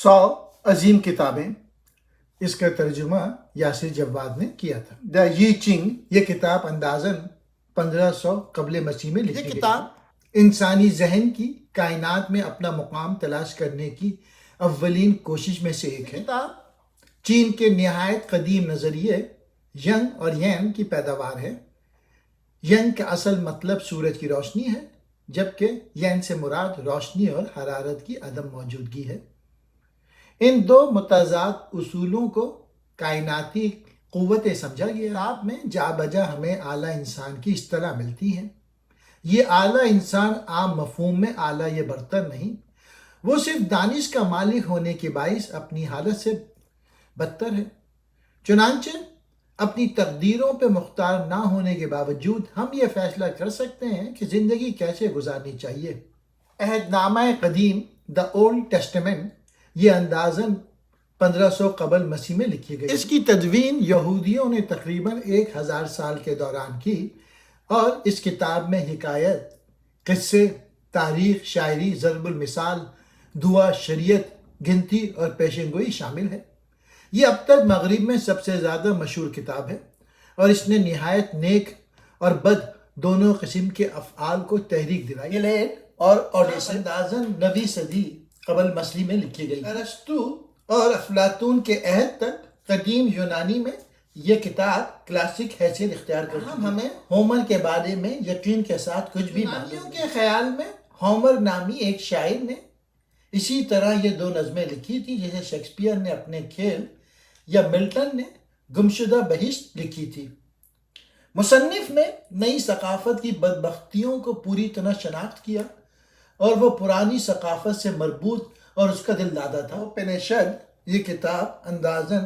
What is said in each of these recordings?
100 عظیم کتابیں، اس کا ترجمہ یاسر جواد نے کیا تھا۔ دا یی چنگ، یہ کتاب اندازاً 1500 قبل مسیح میں لکھی گئی۔ یہ کتاب انسانی ذہن کی کائنات میں اپنا مقام تلاش کرنے کی اولین کوشش میں سے ایک ہے۔ کتاب چین کے نہایت قدیم نظریے ینگ اور یین کی پیداوار ہے۔ ینگ کا اصل مطلب سورج کی روشنی ہے، جبکہ یین سے مراد روشنی اور حرارت کی عدم موجودگی ہے۔ ان دو متضاد اصولوں کو کائناتی قوتیں سمجھا گیا۔ کتاب میں جا بجا ہمیں اعلیٰ انسان کی اصطلاح ملتی ہے۔ یہ اعلیٰ انسان عام مفہوم میں اعلیٰ یہ برتر نہیں، وہ صرف دانش کا مالک ہونے کے باعث اپنی حالت سے بدتر ہے۔ چنانچہ اپنی تقدیروں پہ مختار نہ ہونے کے باوجود ہم یہ فیصلہ کر سکتے ہیں کہ زندگی کیسے گزارنی چاہیے۔ عہد نامہ قدیم دا اولڈ ٹیسٹمنٹ یہ اندازاً 1500 قبل مسیح میں لکھی گئی۔ اس کی تدوین یہودیوں نے تقریباً 1000 سال کے دوران کی، اور اس کتاب میں حکایت، قصے، تاریخ، شاعری، ضرب المثال، دعا، شریعت، گنتی اور پیشن گوئی شامل ہے۔ یہ اب تک مغرب میں سب سے زیادہ مشہور کتاب ہے، اور اس نے نہایت نیک اور بد دونوں قسم کے افعال کو تحریک دلائی۔ ایلیڈ اور اوڈیسی اندازاً 9ویں صدی قبل مسیح میں لکھی گئی۔ ارسطو اور افلاطون کے عہد تک قدیم یونانی میں یہ کتاب کلاسک حیثیت اختیار کرتی ہے۔ ہمیں ہومر کے بارے میں یقین کے ساتھ کچھ بھی معلوم کے خیال میں ہومر نامی ایک شاعر نے اسی طرح یہ 2 نظمیں لکھی تھی جیسے شیکسپیئر نے اپنے کھیل یا ملٹن نے گمشدہ بہشت لکھی تھی۔ مصنف نے نئی ثقافت کی بدبختیوں کو پوری طرح شناخت کیا، اور وہ پرانی ثقافت سے مربوط اور اس کا دل دادا تھا۔ اپنیشد یہ کتاب اندازاً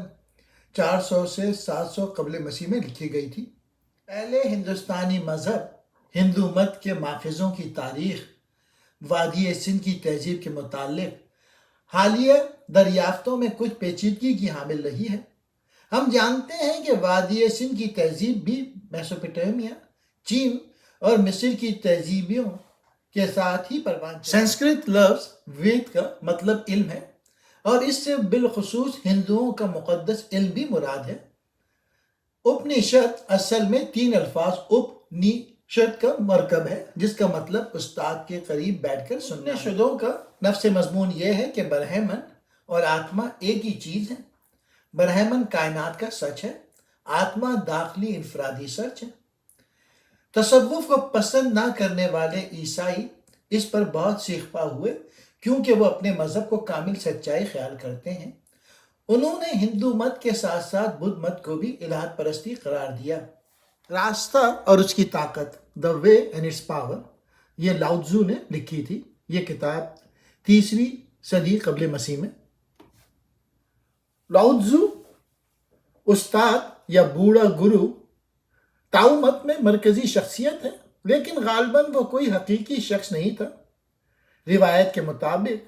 400 سے 700 قبل مسیح میں لکھی گئی تھی۔ پہلے ہندوستانی مذہب ہندو مت کے ماخذوں کی تاریخ، وادی سندھ کی تہذیب کے متعلق حالیہ دریافتوں میں کچھ پیچیدگی کی حامل رہی ہے۔ ہم جانتے ہیں کہ وادی سندھ کی تہذیب بھی میسوپوٹیمیا، چین اور مصر کی تہذیبوں کے ساتھ ہی پروان چڑھی۔ سنسکرت لفظ وید کا مطلب علم ہے، اور اس سے بالخصوص ہندوؤں کا مقدس علم بھی مراد ہے۔ اپنیشد اصل میں 3 الفاظ اپنیشد کا مرکب ہے، جس کا مطلب استاد کے قریب بیٹھ کر سننا۔ اپنیشدوں کا نفس مضمون یہ ہے کہ برہمن اور آتما ایک ہی چیز ہے۔ برہمن کائنات کا سچ ہے، آتما داخلی انفرادی سچ ہے۔ تصوف کو پسند نہ کرنے والے عیسائی اس پر بہت سیکھپا ہوئے، کیونکہ وہ اپنے مذہب کو کامل سچائی خیال کرتے ہیں۔ انہوں نے ہندو مت کے ساتھ ساتھ بدھ مت کو بھی الہات پرستی قرار دیا۔ راستہ اور اس کی طاقت، دا وے اینڈ اٹس پاور، یہ لاؤ تزو نے لکھی تھی۔ یہ کتاب 3ویں صدی قبل مسیح میں۔ لاؤ تزو استاد یا بوڑھا گرو تاؤ مت میں مرکزی شخصیت ہے، لیکن غالباً وہ کوئی حقیقی شخص نہیں تھا۔ روایت کے مطابق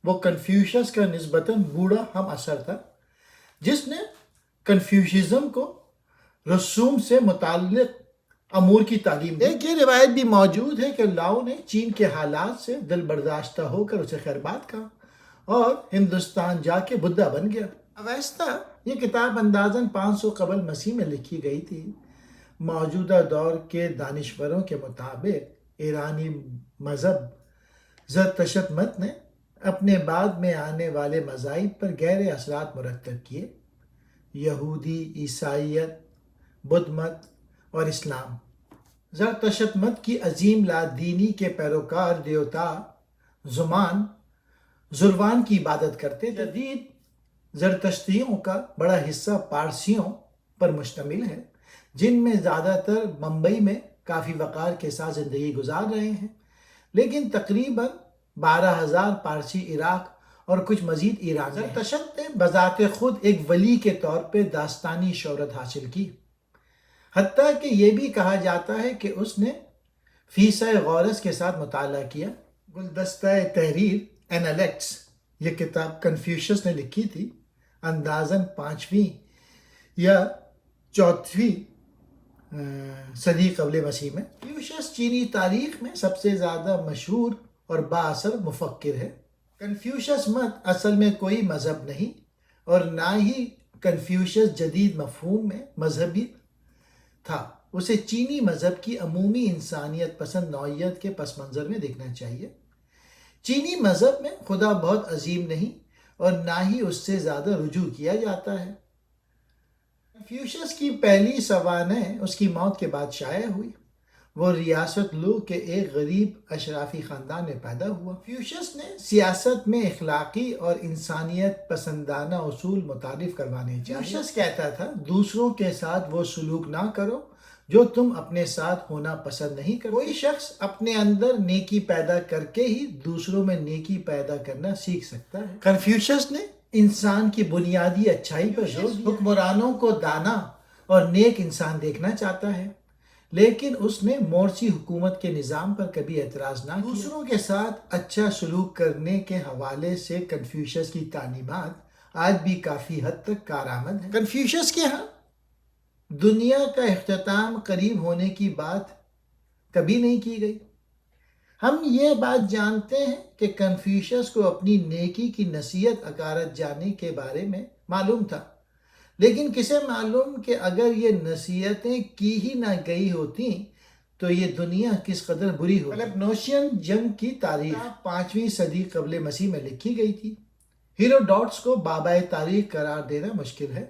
وہ کنفیوشس کا نسبتاً بوڑھا ہم اثر تھا، جس نے کنفیوشزم کو رسوم سے متعلق امور کی تعلیم دی۔ ایک یہ روایت بھی موجود ہے کہ لاؤ نے چین کے حالات سے دل برداشتہ ہو کر اسے خیر بات کہا اور ہندوستان جا کے بدھا بن گیا۔ اویستا یہ کتاب اندازاً 500 قبل مسیح میں لکھی گئی تھی۔ موجودہ دور کے دانشوروں کے مطابق ایرانی مذہب زرتشت مت نے اپنے بعد میں آنے والے مذاہب پر گہرے اثرات مرتب کیے۔ یہودی، عیسائیت، بدھ مت اور اسلام۔ زرتشت مت کی عظیم لادینی کے پیروکار دیوتا زروان کی عبادت کرتے تھے۔ جدید زرتشتیوں کا بڑا حصہ پارسیوں پر مشتمل ہے، جن میں زیادہ تر ممبئی میں کافی وقار کے ساتھ زندگی گزار رہے ہیں، لیکن تقریباً 12,000 پارسی عراق اور کچھ مزید ایران میں ہیں۔ زرتشت نے بذات خود ایک ولی کے طور پہ داستانی شہرت حاصل کی، حتیٰ کہ یہ بھی کہا جاتا ہے کہ اس نے فیسہ غورس کے ساتھ مطالعہ کیا۔ گلدستہ تحریر اینالیکٹس یہ کتاب کنفیوشس نے لکھی تھی، اندازاً 5ویں یا 4ویں صدی قبل مسیح میں۔ کنفیوشس چینی تاریخ میں سب سے زیادہ مشہور اور با اثر مفکر ہے۔ کنفیوشس مت اصل میں کوئی مذہب نہیں اور نہ ہی کنفیوشس جدید مفہوم میں مذہبی تھا. اسے چینی مذہب کی عمومی انسانیت پسند نوعیت کے پس منظر میں دیکھنا چاہیے. چینی مذہب میں خدا بہت عظیم نہیں اور نہ ہی اس سے زیادہ رجوع کیا جاتا ہے. کنفیوشس کی پہلی سوانح اس کی موت کے بعد شائع ہوئی. وہ ریاست لو کے ایک غریب اشرافی خاندان میں پیدا ہوا. کنفیوشس نے سیاست میں اخلاقی اور انسانیت پسندانہ اصول متعارف کروانے چاہیے. کنفیوشس کہتا تھا دوسروں کے ساتھ وہ سلوک نہ کرو جو تم اپنے ساتھ ہونا پسند نہیں کرو. کوئی شخص اپنے اندر نیکی پیدا کر کے ہی دوسروں میں نیکی پیدا کرنا سیکھ سکتا ہے. کنفیوشس نے انسان کی بنیادی اچھائی پر زور دیا. حکمرانوں کو دانا اور نیک انسان دیکھنا چاہتا ہے لیکن اس نے مورسی حکومت کے نظام پر کبھی اعتراض نہ کیا. دوسروں کے ساتھ اچھا سلوک کرنے کے حوالے سے کنفیوشس کی تعلیمات آج بھی کافی حد تک کارآمد ہیں. کنفیوشس کے ہاں دنیا کا اختتام قریب ہونے کی بات کبھی نہیں کی گئی. ہم یہ بات جانتے ہیں کہ کنفیوشس کو اپنی نیکی کی نصیحت عقارت جانے کے بارے میں معلوم تھا لیکن کسے معلوم کہ اگر یہ نصیحتیں کی ہی نہ گئی ہوتی تو یہ دنیا کس قدر بری ہوتی. پیلپونیشین جنگ کی تاریخ 5ویں صدی قبل مسیح میں لکھی گئی تھی. ہیروڈوٹس کو بابائے تاریخ قرار دینا مشکل ہے.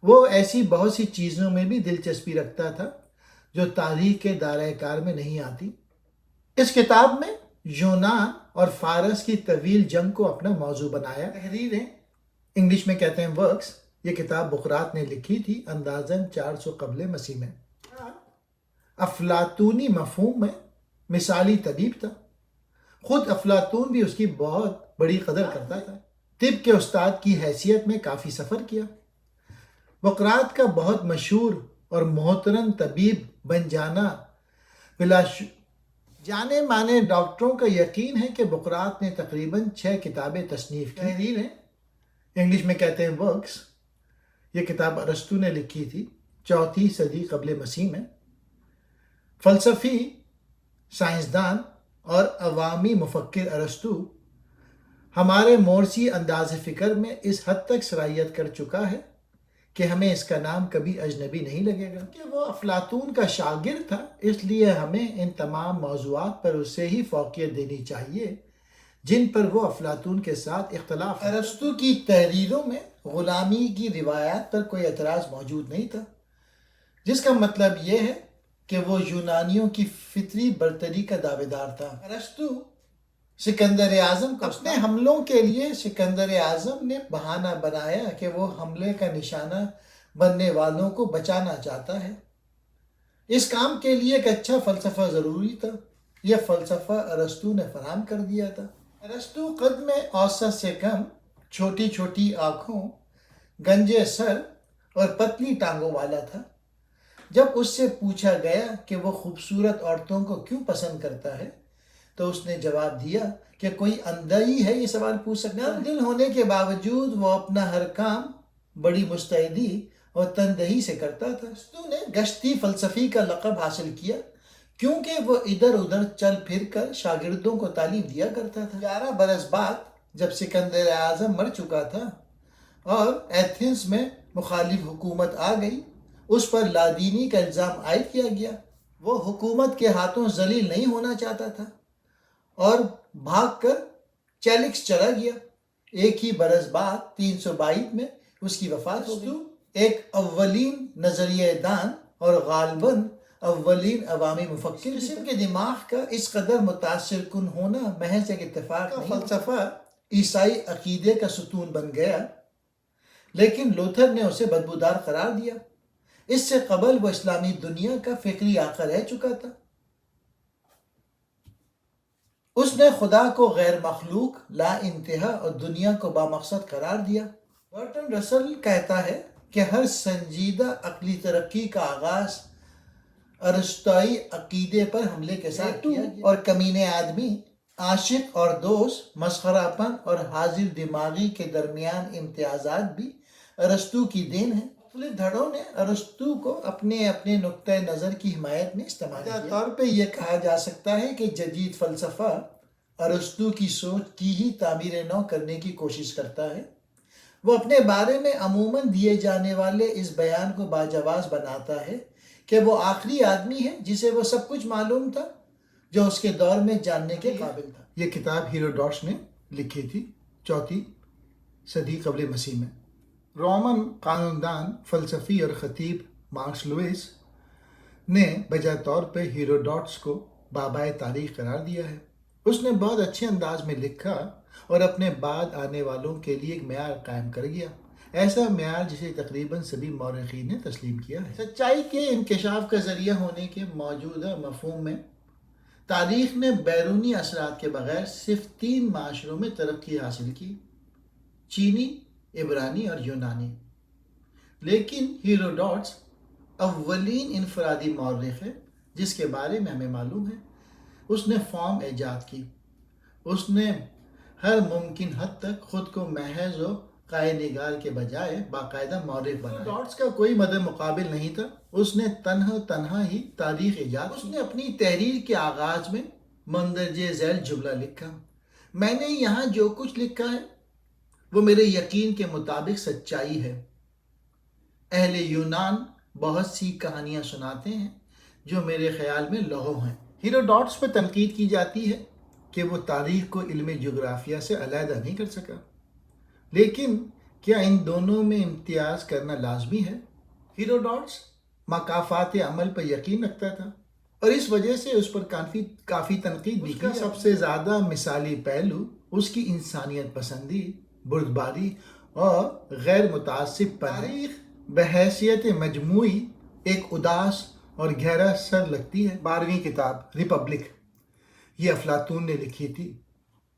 وہ ایسی بہت سی چیزوں میں بھی دلچسپی رکھتا تھا جو تاریخ کے دائرہ کار میں نہیں آتی. اس کتاب میں یونان اور فارس کی طویل جنگ کو اپنا موضوع بنایا. تحریریں انگلش میں کہتے ہیں ورکس. یہ کتاب بقراط نے لکھی تھی اندازاً 400 قبل مسیح میں. افلاطونی مفہوم میں مثالی طبیب تھا. خود افلاطون بھی اس کی بہت بڑی قدر کرتا تھا. طب کے استاد کی حیثیت میں کافی سفر کیا. بقراط کا بہت مشہور اور محترم طبیب بن جانا جانے مانے ڈاکٹروں کا یقین ہے کہ بقراط نے تقریباً 6 کتابیں تصنیف کی. تحریریں انگلش میں کہتے ہیں ورکس. یہ کتاب ارسطو نے لکھی تھی 4 صدی قبل مسیح میں. فلسفی سائنسدان اور عوامی مفکر ارسطو ہمارے مورسی انداز فکر میں اس حد تک سرایت کر چکا ہے کہ ہمیں اس کا نام کبھی اجنبی نہیں لگے گا. کہ وہ افلاطون کا شاگرد تھا اس لیے ہمیں ان تمام موضوعات پر اسے ہی فوقیت دینی چاہیے جن پر وہ افلاطون کے ساتھ اختلاف. ارسطو کی تحریروں میں غلامی کی روایات پر کوئی اعتراض موجود نہیں تھا جس کا مطلب یہ ہے کہ وہ یونانیوں کی فطری برتری کا دعوے دار تھا. ارسطو سکندر اعظم کو اپنے حملوں کے لیے سکندر اعظم نے بہانہ بنایا کہ وہ حملے کا نشانہ بننے والوں کو بچانا چاہتا ہے. اس کام کے لیے ایک اچھا فلسفہ ضروری تھا. یہ فلسفہ ارسطو نے فراہم کر دیا تھا. ارسطو قد میں اوسط سے کم، چھوٹی چھوٹی آنکھوں، گنجے سر اور پتلی ٹانگوں والا تھا. جب اس سے پوچھا گیا کہ وہ خوبصورت عورتوں کو کیوں پسند کرتا ہے تو اس نے جواب دیا کہ کوئی اندھا ہی ہے یہ سوال پوچھ سکتا ہے. دل ہونے کے باوجود وہ اپنا ہر کام بڑی مستعدی اور تندہی سے کرتا تھا. ارسطو نے گشتی فلسفی کا لقب حاصل کیا کیونکہ وہ ادھر ادھر چل پھر کر شاگردوں کو تعلیم دیا کرتا تھا. 11 برس بعد جب سکندر اعظم مر چکا تھا اور ایتھنز میں مخالف حکومت آ گئی، اس پر لادینی کا الزام عائد کیا گیا. وہ حکومت کے ہاتھوں ذلیل نہیں ہونا چاہتا تھا اور بھاگ کر چیلکس چلا گیا. ایک ہی برس بعد 322 میں اس کی وفات ہو گئی. ایک اولین نظریہ دان اور غالباً اولین عوامی مفکر جسم کے دماغ کا اس قدر متاثر کن ہونا محض ایک اتفاق نہیں. فلسفہ عیسائی عقیدے کا ستون بن گیا لیکن لوتھر نے اسے بدبودار قرار دیا. اس سے قبل وہ اسلامی دنیا کا فکری آقا رہ چکا تھا. اس نے خدا کو غیر مخلوق، لا انتہا اور دنیا کو بامقصد قرار دیا. برٹن رسل کہتا ہے کہ ہر سنجیدہ عقلی ترقی کا آغاز ارسطائی عقیدے پر حملے کے ساتھ کیا گیا اور کمینے آدمی، عاشق اور دوست، مسخرہ پن اور حاضر دماغی کے درمیان امتیازات بھی ارسطو کی دین ہیں. مختلف دھڑوں نے ارسطو کو اپنے اپنے نقطۂ نظر کی حمایت میں استعمال کیا. طور پہ یہ کہا جا سکتا ہے کہ جدید فلسفہ ارسطو کی سوچ کی ہی تعبیر نو کرنے کی کوشش کرتا ہے۔ وہ اپنے بارے میں عموماً دیے جانے والے اس بیان کو باجواز بناتا ہے کہ وہ آخری آدمی ہے جسے وہ سب کچھ معلوم تھا جو اس کے دور میں جاننے کے قابل تھا۔ یہ کتاب ہیروڈوٹس نے لکھی تھی 4 صدی قبل مسیح میں۔ رومن قانون فلسفی اور خطیب مارکس لوئس نے بجا طور پہ ہیروڈوٹس کو بابائے تاریخ قرار دیا ہے۔ اس نے بہت اچھے انداز میں لکھا اور اپنے بعد آنے والوں کے لیے ایک معیار قائم کر گیا، ایسا معیار جسے تقریباً سبھی مورخین نے تسلیم کیا ہے۔ سچائی کے انکشاف کا ذریعہ ہونے کے موجودہ مفہوم میں تاریخ نے بیرونی اثرات کے بغیر صرف 3 معاشروں میں ترقی حاصل کی: چینی، عبرانی اور یونانی۔ لیکن ہیروڈوٹس اولین انفرادی مورخ ہے جس کے بارے میں ہمیں معلوم ہے۔ اس نے فارم ایجاد کی۔ اس نے ہر ممکن حد تک خود کو محض و قائے نگار کے بجائے باقاعدہ مورخ بنایا۔ ہیروڈوٹس کا کوئی مد مقابل نہیں تھا۔ اس نے تنہا ہی تاریخ ایجاد کی۔ اس نے اپنی تحریر کے آغاز میں مندرجہ ذیل جملہ لکھا: میں نے یہاں جو کچھ لکھا ہے وہ میرے یقین کے مطابق سچائی ہے۔ اہل یونان بہت سی کہانیاں سناتے ہیں جو میرے خیال میں لغو ہیں۔ ہیروڈوٹس پہ تنقید کی جاتی ہے کہ وہ تاریخ کو علم جغرافیہ سے علیحدہ نہیں کر سکا، لیکن کیا ان دونوں میں امتیاز کرنا لازمی ہے؟ ہیروڈوٹس مکافات عمل پر یقین رکھتا تھا اور اس وجہ سے اس پر کافی تنقید بھی کی۔ سب سے زیادہ مثالی پہلو اس کی انسانیت پسندی، بردباری اور غیر متعصب تاریخ بحیثیت مجموعی ایک اداس اور گہرا سر لگتی ہے۔ 12ویں کتاب ریپبلک یہ افلاطون نے لکھی تھی۔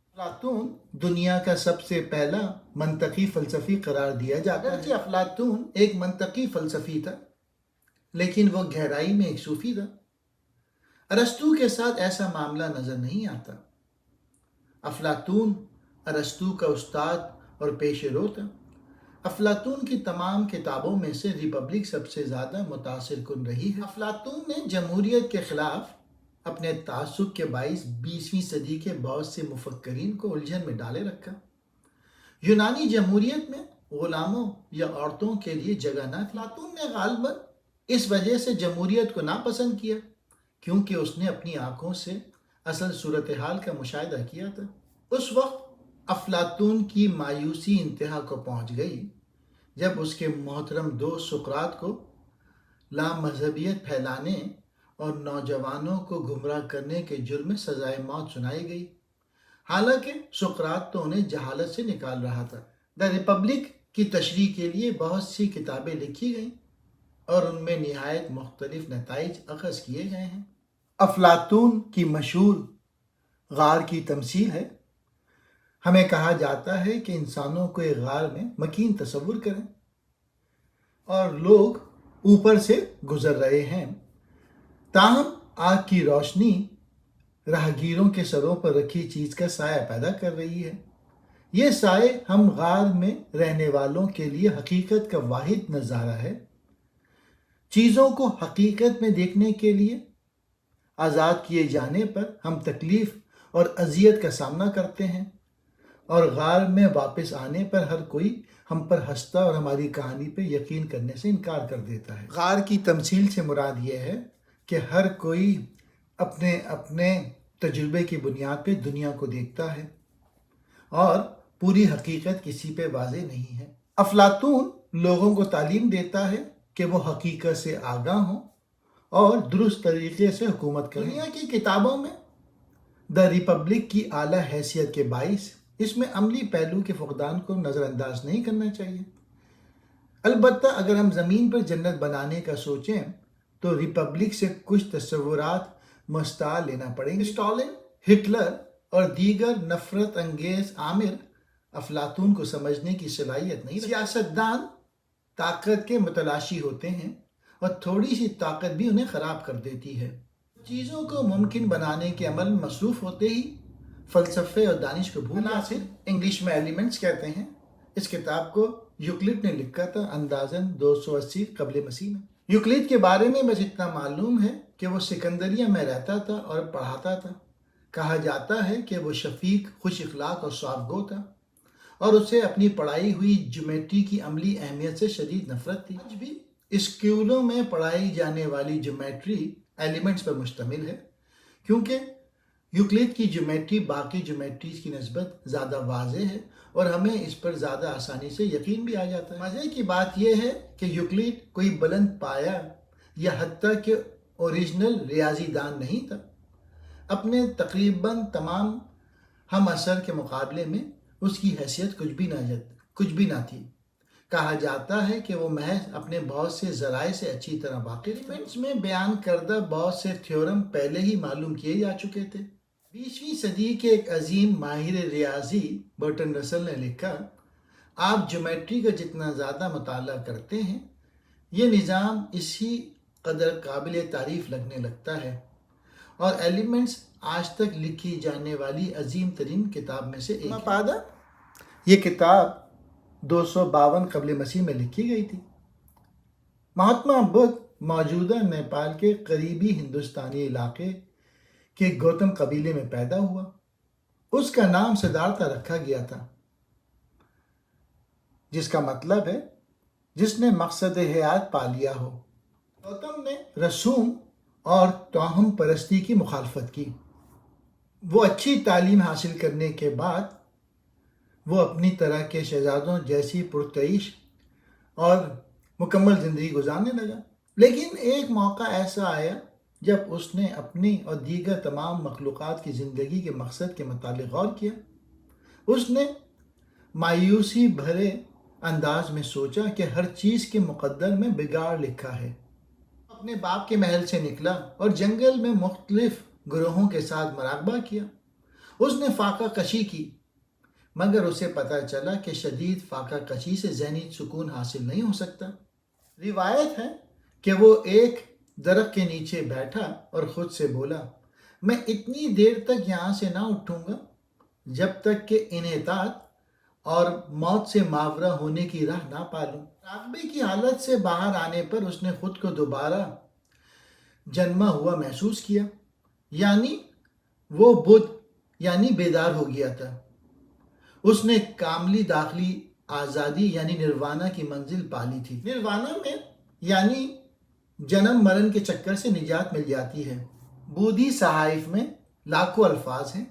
افلاطون دنیا کا سب سے پہلا منطقی فلسفی قرار دیا جاتا ہے۔ افلاطون ایک منطقی فلسفی تھا لیکن وہ گہرائی میں ایک صوفی تھا۔ ارسطو کے ساتھ ایسا معاملہ نظر نہیں آتا۔ افلاطون ارسطو کا استاد اور پیش رو تھا۔ افلاطون کی تمام کتابوں میں سے ریپبلک سب سے زیادہ متاثر کن رہی ہے۔ افلاطون نے جمہوریت کے خلاف اپنے تعصب کے باعث 20ویں صدی کے بہت سے مفکرین کو الجھن میں ڈالے رکھا۔ یونانی جمہوریت میں غلاموں یا عورتوں کے لیے جگہ نہ تھی۔ افلاطون نے غالباً اس وجہ سے جمہوریت کو ناپسند کیا کیونکہ اس نے اپنی آنکھوں سے اصل صورتحال کا مشاہدہ کیا تھا۔ اس وقت افلاطون کی مایوسی انتہا کو پہنچ گئی جب اس کے محترم دوست سقراط کو لامذہبیت پھیلانے اور نوجوانوں کو گمراہ کرنے کے جرم میں سزائے موت سنائی گئی، حالانکہ سقراط تو انہیں جہالت سے نکال رہا تھا۔ دا ریپبلک کی تشریح کے لیے بہت سی کتابیں لکھی گئیں اور ان میں نہایت مختلف نتائج اخذ کیے گئے ہیں۔ افلاطون کی مشہور غار کی تمثیل ہے۔ ہمیں کہا جاتا ہے کہ انسانوں کو ایک غار میں مکین تصور کریں اور لوگ اوپر سے گزر رہے ہیں، تاہم آگ کی روشنی راہگیروں کے سروں پر رکھی چیز کا سایہ پیدا کر رہی ہے۔ یہ سائے ہم غار میں رہنے والوں کے لیے حقیقت کا واحد نظارہ ہے۔ چیزوں کو حقیقت میں دیکھنے کے لیے آزاد کیے جانے پر ہم تکلیف اور اذیت کا سامنا کرتے ہیں اور غار میں واپس آنے پر ہر کوئی ہم پر ہنستا اور ہماری کہانی پہ یقین کرنے سے انکار کر دیتا ہے۔ غار کی تمثیل سے مراد یہ ہے کہ ہر کوئی اپنے تجربے کی بنیاد پہ دنیا کو دیکھتا ہے اور پوری حقیقت کسی پہ واضح نہیں ہے۔ افلاطون لوگوں کو تعلیم دیتا ہے کہ وہ حقیقت سے آگاہ ہوں اور درست طریقے سے حکومت کریں۔ دنیا کی کتابوں میں دا ریپبلک کی اعلیٰ حیثیت کے باعث اس میں عملی پہلو کے فقدان کو نظر انداز نہیں کرنا چاہیے۔ البتہ اگر ہم زمین پر جنت بنانے کا سوچیں تو ریپبلک سے کچھ تصورات مستعار لینا پڑیں گے۔ اسٹالن، ہٹلر اور دیگر نفرت انگیز آمر افلاطون کو سمجھنے کی صلاحیت نہیں رکھتے۔ سیاستدان طاقت کے متلاشی ہوتے ہیں اور تھوڑی سی طاقت بھی انہیں خراب کر دیتی ہے۔ چیزوں کو ممکن بنانے کے عمل میں مصروف ہوتے ہی فلسفے اور دانش کو بھولا سے انگلش میں ایلیمنٹس کہتے ہیں۔ اس کتاب کو یوکلڈ نے لکھا تھا اندازاً 280 قبل مسیح میں۔ یوکلڈ کے بارے میں بس اتنا معلوم ہے کہ وہ سکندریہ میں رہتا تھا اور پڑھاتا تھا۔ کہا جاتا ہے کہ وہ شفیق، خوش اخلاق اور صاف گو تھا اور اسے اپنی پڑھائی ہوئی جیومیٹری کی عملی اہمیت سے شدید نفرت تھی۔ آج بھی اسکولوں میں پڑھائی جانے والی جیومیٹری ایلیمنٹس پر مشتمل ہے، کیونکہ یوکلید کی جیومیٹری باقی جیومیٹریز کی نسبت زیادہ واضح ہے اور ہمیں اس پر زیادہ آسانی سے یقین بھی آ جاتا ہے۔ مزے کی بات یہ ہے کہ یوکلید کوئی بلند پایہ یا حتیٰ کہ اوریجنل ریاضی دان نہیں تھا۔ اپنے تقریباً تمام ہم عصر کے مقابلے میں اس کی حیثیت کچھ بھی نہ تھی۔ کہا جاتا ہے کہ وہ محض اپنے بہت سے ذرائع سے اچھی طرح واقف تھے۔ ایلیمنٹس میں بیان کردہ بہت سے تھیورم پہلے ہی معلوم کیے جا چکے تھے۔ 20ویں صدی کے ایک عظیم ماہر ریاضی برٹن رسل نے لکھا، آپ جیومیٹری کا جتنا زیادہ مطالعہ کرتے ہیں، یہ نظام اسی قدر قابل تعریف لگنے لگتا ہے، اور ایلیمنٹس آج تک لکھی جانے والی عظیم ترین کتاب میں سے ایک ہے۔ یہ کتاب 252 قبل مسیح میں لکھی گئی تھی۔ مہاتما بدھ موجودہ نیپال کے قریبی ہندوستانی علاقے کے گوتم قبیلے میں پیدا ہوا۔ اس کا نام سدھارتھا رکھا گیا تھا، جس کا مطلب ہے جس نے مقصد حیات پا لیا ہو۔ گوتم نے رسوم اور توہم پرستی کی مخالفت کی۔ وہ اچھی تعلیم حاصل کرنے کے بعد وہ اپنی طرح کے شہزادوں جیسی پرتعیش اور مکمل زندگی گزارنے لگا، لیکن ایک موقع ایسا آیا جب اس نے اپنی اور دیگر تمام مخلوقات کی زندگی کے مقصد کے متعلق غور کیا۔ اس نے مایوسی بھرے انداز میں سوچا کہ ہر چیز کے مقدر میں بگاڑ لکھا ہے۔ اپنے باپ کے محل سے نکلا اور جنگل میں مختلف گروہوں کے ساتھ مراقبہ کیا۔ اس نے فاقہ کشی کی، مگر اسے پتہ چلا کہ شدید فاقہ کشی سے ذہنی سکون حاصل نہیں ہو سکتا۔ روایت ہے کہ وہ ایک درخت کے نیچے بیٹھا اور خود سے بولا، میں اتنی دیر تک یہاں سے نہ اٹھوں گا جب تک کہ انحطاط اور موت سے ماورا ہونے کی راہ نہ پالوں۔ مراقبے کی حالت سے باہر آنے پر اس نے خود کو دوبارہ جنما ہوا محسوس کیا، یعنی وہ بدھ یعنی بیدار ہو گیا تھا۔ اس نے کاملی داخلی آزادی یعنی نروانا کی منزل پالی تھی۔ نروانا میں یعنی جنم مرن کے چکر سے نجات مل جاتی ہے۔ بودھی صحائف میں لاکھوں الفاظ ہیں،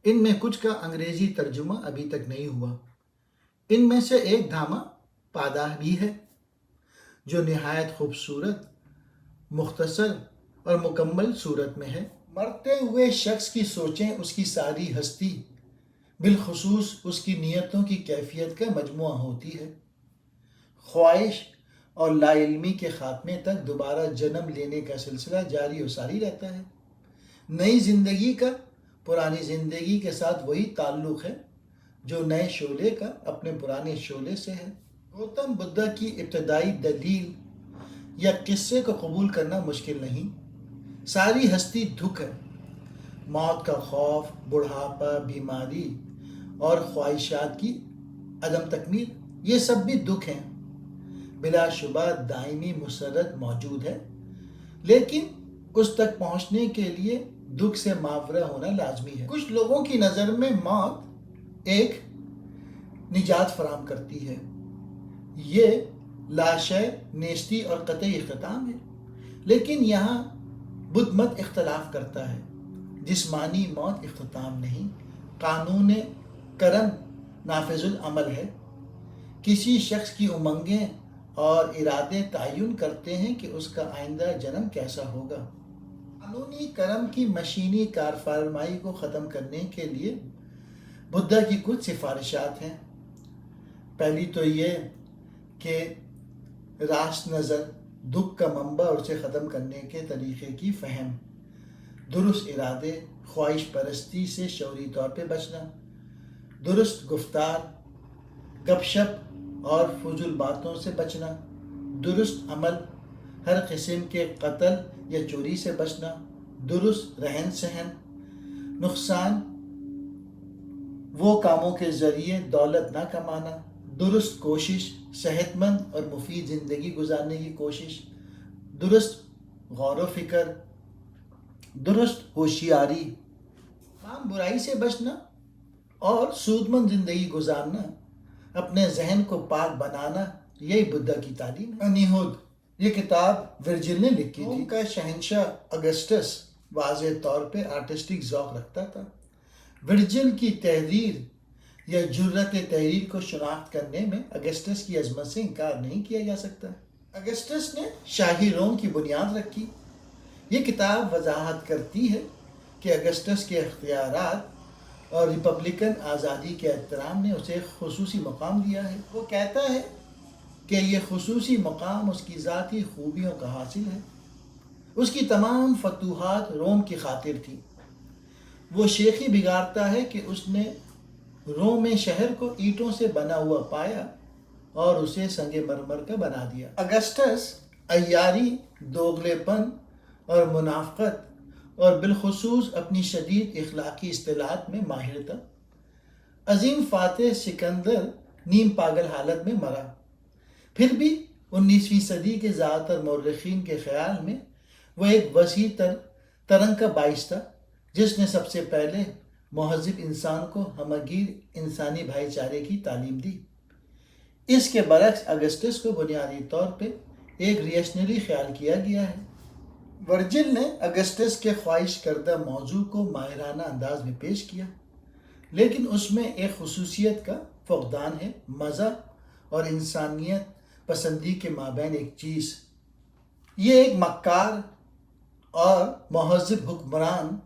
ان میں کچھ کا انگریزی ترجمہ ابھی تک نہیں ہوا۔ ان میں سے ایک دھاما پادا بھی ہے، جو نہایت خوبصورت، مختصر اور مکمل صورت میں ہے۔ مرتے ہوئے شخص کی سوچیں اس کی ساری ہستی، بالخصوص اس کی نیتوں کی کیفیت کا مجموعہ ہوتی ہے۔ خواہش اور لا علمی کے خاتمے تک دوبارہ جنم لینے کا سلسلہ جاری و ساری رہتا ہے۔ نئی زندگی کا پرانی زندگی کے ساتھ وہی تعلق ہے جو نئے شعلے کا اپنے پرانے شعلے سے ہے۔ گوتم بدھا کی ابتدائی دلیل یا قصے کو قبول کرنا مشکل نہیں۔ ساری ہستی دکھ ہے، موت کا خوف، بڑھاپا، بیماری اور خواہشات کی عدم تکمیل، یہ سب بھی دکھ ہیں۔ بلا شبہ دائمی مسرت موجود ہے، لیکن اس تک پہنچنے کے لیے دکھ سے ماورا ہونا لازمی ہے۔ کچھ لوگوں کی نظر میں موت ایک نجات فراہم کرتی ہے، یہ لاشے نیستی اور قطعی اختتام ہے، لیکن یہاں بدھ مت اختلاف کرتا ہے۔ جسمانی موت اختتام نہیں، قانون کرم نافذ العمل ہے۔ کسی شخص کی امنگیں اور ارادے تعین کرتے ہیں کہ اس کا آئندہ جنم کیسا ہوگا۔ قانونی کرم کی مشینی کارفرمائی کو ختم کرنے کے لیے بدھا کی کچھ سفارشات ہیں۔ پہلی تو یہ کہ راست نظر، دکھ کا منبع اور اسے ختم کرنے کے طریقے کی فہم، درست ارادے، خواہش پرستی سے شعوری طور پہ بچنا، درست گفتار، گپ شپ اور فضول باتوں سے بچنا، درست عمل، ہر قسم کے قتل یا چوری سے بچنا، درست رہن سہن، نقصان وہ کاموں کے ذریعے دولت نہ کمانا، درست کوشش، صحت مند اور مفید زندگی گزارنے کی کوشش، درست غور و فکر، درست ہوشیاری، تمام برائی سے بچنا اور سودمند زندگی گزارنا، اپنے ذہن کو پاک بنانا، یہی بدھا کی تعلیم ہے۔ انیہود، یہ کتاب ورجل نے لکھی تھی۔ روم کا شہنشاہ اگسٹس واضح طور پہ آرٹسٹک ذوق رکھتا تھا۔ ورجل کی تحریر یا جرأت تحریر کو شناخت کرنے میں اگسٹس کی عظمت سے انکار نہیں کیا جا سکتا۔ اگسٹس نے شاہی روم کی بنیاد رکھی۔ یہ کتاب وضاحت کرتی ہے کہ اگسٹس کے اختیارات اور ریپبلکن آزادی کے احترام نے اسے ایک خصوصی مقام دیا ہے۔ وہ کہتا ہے کہ یہ خصوصی مقام اس کی ذاتی خوبیوں کا حاصل ہے۔ اس کی تمام فتوحات روم کی خاطر تھی۔ وہ شیخی بگاڑتا ہے کہ اس نے روم میں شہر کو اینٹوں سے بنا ہوا پایا اور اسے سنگ مرمر کا بنا دیا۔ اگسٹس عیاری، دوغلے پن اور منافقت اور بالخصوص اپنی شدید اخلاقی اصطلاحات میں ماہر تھا۔ عظیم فاتح سکندر نیم پاگل حالت میں مرا۔ پھر بھی 19ویں صدی کے زیادہ تر مورخین کے خیال میں وہ ایک وسیع ترنگ کا باعث تھا جس نے سب سے پہلے مہذب انسان کو ہمگیر انسانی بھائی چارے کی تعلیم دی۔ اس کے برعکس اگسٹس کو بنیادی طور پہ ایک ریئیکشنری خیال کیا گیا ہے۔ ورجل نے اگسٹس کے خواہش کردہ موضوع کو ماہرانہ انداز میں پیش کیا، لیکن اس میں ایک خصوصیت کا فقدان ہے: مزہ اور انسانیت پسندی کے مابین ایک چیز۔ یہ ایک مکار اور مہذب حکمران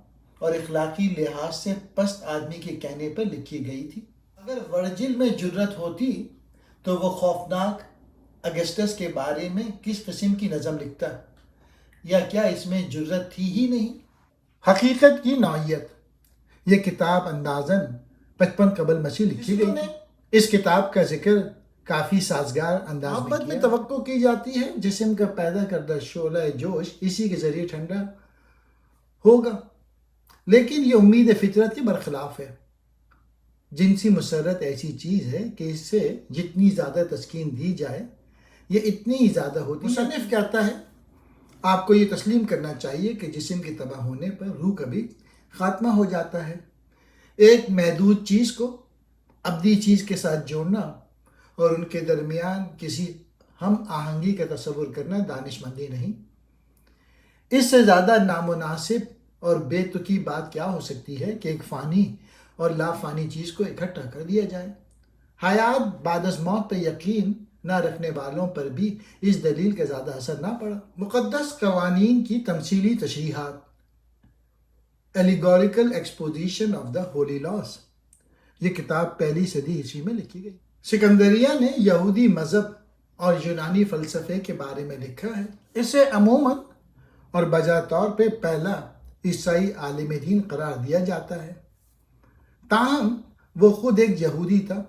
اور اخلاقی لحاظ سے پست آدمی کے کہنے پر لکھی گئی تھی۔ اگر ورجل میں جرأت ہوتی تو وہ خوفناک اگسٹس کے بارے میں کس قسم کی نظم لکھتا، یا کیا اس میں جرأت تھی ہی نہیں؟ حقیقت کی نوعیت، یہ کتاب اندازاً 55 قبل مسیح لکھی گئی تھی۔ اس کتاب کا ذکر کافی سازگار انداز میں کیا۔ توقع کی جاتی ہے جسم کا پیدا کردہ شعلہ جوش اسی کے ذریعے ٹھنڈا ہوگا، لیکن یہ امید فطرت کے برخلاف ہے۔ جنسی مسرت ایسی چیز ہے کہ اس سے جتنی زیادہ تسکین دی جائے یہ اتنی ہی زیادہ ہوتی ہے۔ مصنف کہتا ہے آپ کو یہ تسلیم کرنا چاہیے کہ جسم کے تباہ ہونے پر روح کا بھی خاتمہ ہو جاتا ہے۔ ایک محدود چیز کو ابدی چیز کے ساتھ جوڑنا اور ان کے درمیان کسی ہم آہنگی کا تصور کرنا دانش مندی نہیں۔ اس سے زیادہ نامناسب اور بے تکی بات کیا ہو سکتی ہے کہ ایک فانی اور لا فانی چیز کو اکٹھا کر دیا جائے۔ حیات بعد از موت پر یقین نہ رکھنے والوں پر بھی اس دلیل کا زیادہ اثر نہ پڑا۔ مقدس قوانین کی تمثیلی تشریحات، Allegorical Exposition of the Holy Laws، یہ کتاب پہلی صدی عیسوی میں لکھی گئی۔ سکندریہ نے یہودی مذہب اور یونانی فلسفے کے بارے میں لکھا ہے۔ اسے عموماً اور بجا طور پہ پہلا عیسائی عالم دین قرار دیا جاتا ہے، تاہم وہ خود ایک یہودی تھا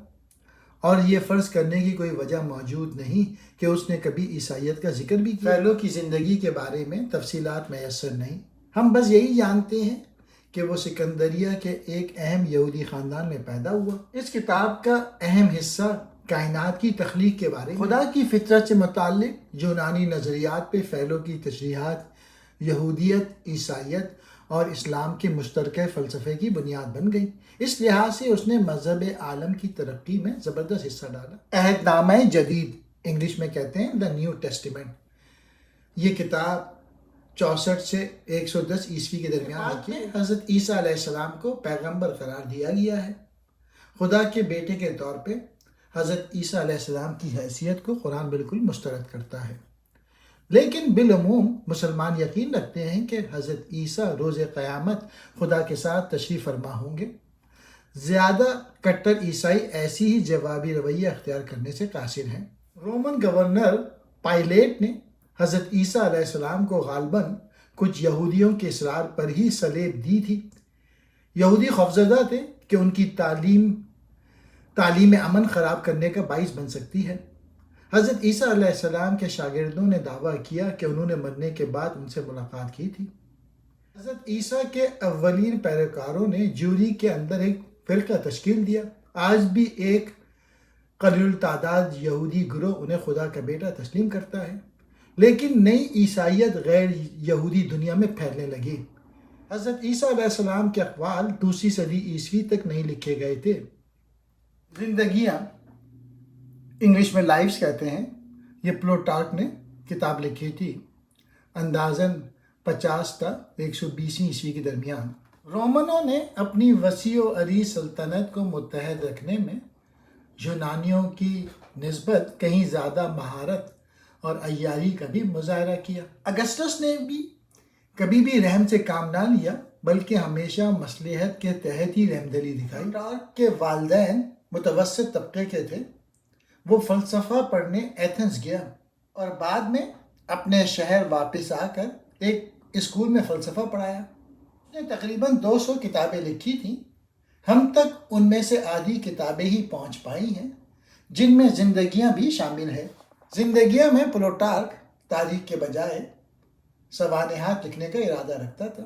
اور یہ فرض کرنے کی کوئی وجہ موجود نہیں کہ اس نے کبھی عیسائیت کا ذکر بھی کیا۔ فیلو کی زندگی کے بارے میں تفصیلات میسر نہیں، ہم بس یہی جانتے ہیں کہ وہ سکندریہ کے ایک اہم یہودی خاندان میں پیدا ہوا۔ اس کتاب کا اہم حصہ کائنات کی تخلیق کے بارے میں، خدا کی فطرت سے متعلق یونانی نظریات پہ فیلو کی تشریحات یہودیت، عیسائیت اور اسلام کے مشترکہ فلسفے کی بنیاد بن گئی۔ اس لحاظ سے اس نے مذہب عالم کی ترقی میں زبردست حصہ ڈالا۔ عہد نامہ جدید، انگلش میں کہتے ہیں دا نیو ٹیسٹیمنٹ، یہ کتاب 64 سے 110 عیسوی کے درمیان لکھی ہے۔ حضرت عیسیٰ علیہ السلام کو پیغمبر قرار دیا گیا ہے۔ خدا کے بیٹے کے طور پہ حضرت عیسیٰ علیہ السلام کی حیثیت کو قرآن بالکل مسترد کرتا ہے، لیکن بالعموم مسلمان یقین رکھتے ہیں کہ حضرت عیسیٰ روز قیامت خدا کے ساتھ تشریف فرما ہوں گے۔ زیادہ کٹر عیسائی ایسی ہی جوابی رویہ اختیار کرنے سے قاصر ہیں۔ رومن گورنر پائلیٹ نے حضرت عیسیٰ علیہ السلام کو غالباً کچھ یہودیوں کے اصرار پر ہی صلیب دی تھی۔ یہودی خوفزدہ تھے کہ ان کی تعلیم امن خراب کرنے کا باعث بن سکتی ہے۔ حضرت عیسیٰ علیہ السلام کے شاگردوں نے دعویٰ کیا کہ انہوں نے مرنے کے بعد ان سے ملاقات کی تھی۔ حضرت عیسیٰ کے اولین پیروکاروں نے جوری کے اندر ایک فرقہ تشکیل دیا۔ آج بھی ایک قلیل التعداد یہودی گروہ انہیں خدا کا بیٹا تسلیم کرتا ہے، لیکن نئی عیسائیت غیر یہودی دنیا میں پھیلنے لگی۔ حضرت عیسیٰ علیہ السلام کے اقوال 2 صدی عیسوی تک نہیں لکھے گئے تھے. زندگیاں انگلش میں لائفز کہتے ہیں، یہ پلوٹارک نے کتاب لکھی تھی اندازاً 50 تا 120 عیسوی کے درمیان. رومنوں نے اپنی وسیع و عریض سلطنت کو متحد رکھنے میں یونانیوں کی نسبت کہیں زیادہ مہارت اور عیاری کا بھی مظاہرہ کیا. اگسٹس نے بھی کبھی بھی رحم سے کام نہ لیا بلکہ ہمیشہ مصلحت کے تحت ہی رحمدلی دکھائی. پلوٹارک کے والدین متوسط طبقے کے تھے. وہ فلسفہ پڑھنے ایتھنز گیا اور بعد میں اپنے شہر واپس آ کر ایک اسکول میں فلسفہ پڑھایا. اس نے تقریباً 200 کتابیں لکھی تھیں. ہم تک ان میں سے آدھی کتابیں ہی پہنچ پائی ہیں جن میں زندگیاں بھی شامل ہیں. زندگیاں میں پلوٹارک تاریخ کے بجائے سوانحات لکھنے کا ارادہ رکھتا تھا.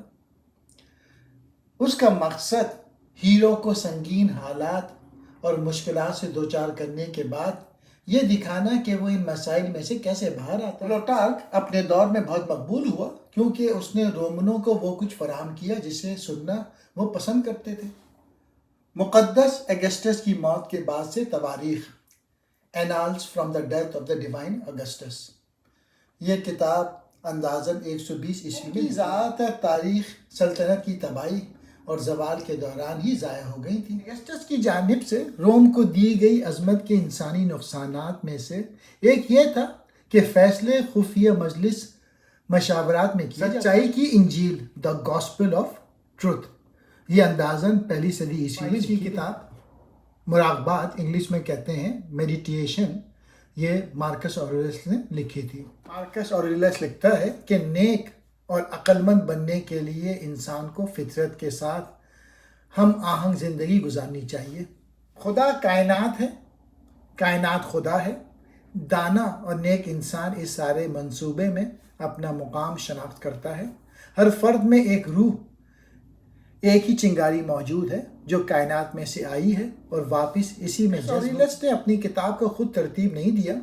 اس کا مقصد ہیرو کو سنگین حالات اور مشکلات سے دوچار کرنے کے بعد یہ دکھانا کہ وہ ان مسائل میں سے کیسے باہر آتا ہے. پلوٹارک اپنے دور میں بہت مقبول ہوا کیونکہ اس نے رومنوں کو وہ کچھ فراہم کیا جسے سننا وہ پسند کرتے تھے. مقدس اگسٹس کی موت کے بعد سے تواریخ annals from the death of the divine Augustus, یہ کتاب اندازاً 120 عیسوی میں زیادہ تاریخ سلطنت کی تباہی اور زوال کے دوران ہی ضائع ہو گئی تھی. اگسٹس کی جانب سے روم کو دی گئی عظمت کے انسانی نقصانات میں سے ایک یہ تھا کہ فیصلے خفیہ مجلس مشاورات میں کیے. سچائی کی انجیل دا گاسپل آف ٹروتھ، یہ اندازاً 1 صدی عیسوی میں کی کتاب. مراقبات انگلش میں کہتے ہیں میڈیٹیشن، یہ مارکس اوریلس نے لکھی تھی. مارکس اوریلس لکھتا ہے کہ نیک اور عقل مند بننے کے لیے انسان کو فطرت کے ساتھ ہم آہنگ زندگی گزارنی چاہیے. خدا کائنات ہے، کائنات خدا ہے. دانا اور نیک انسان اس سارے منصوبے میں اپنا مقام شناخت کرتا ہے. ہر فرد میں ایک روح، ایک ہی چنگاری موجود ہے جو کائنات میں سے آئی ہے اور واپس اسی میں. اوریلس نے اپنی کتاب کو خود ترتیب نہیں دیا.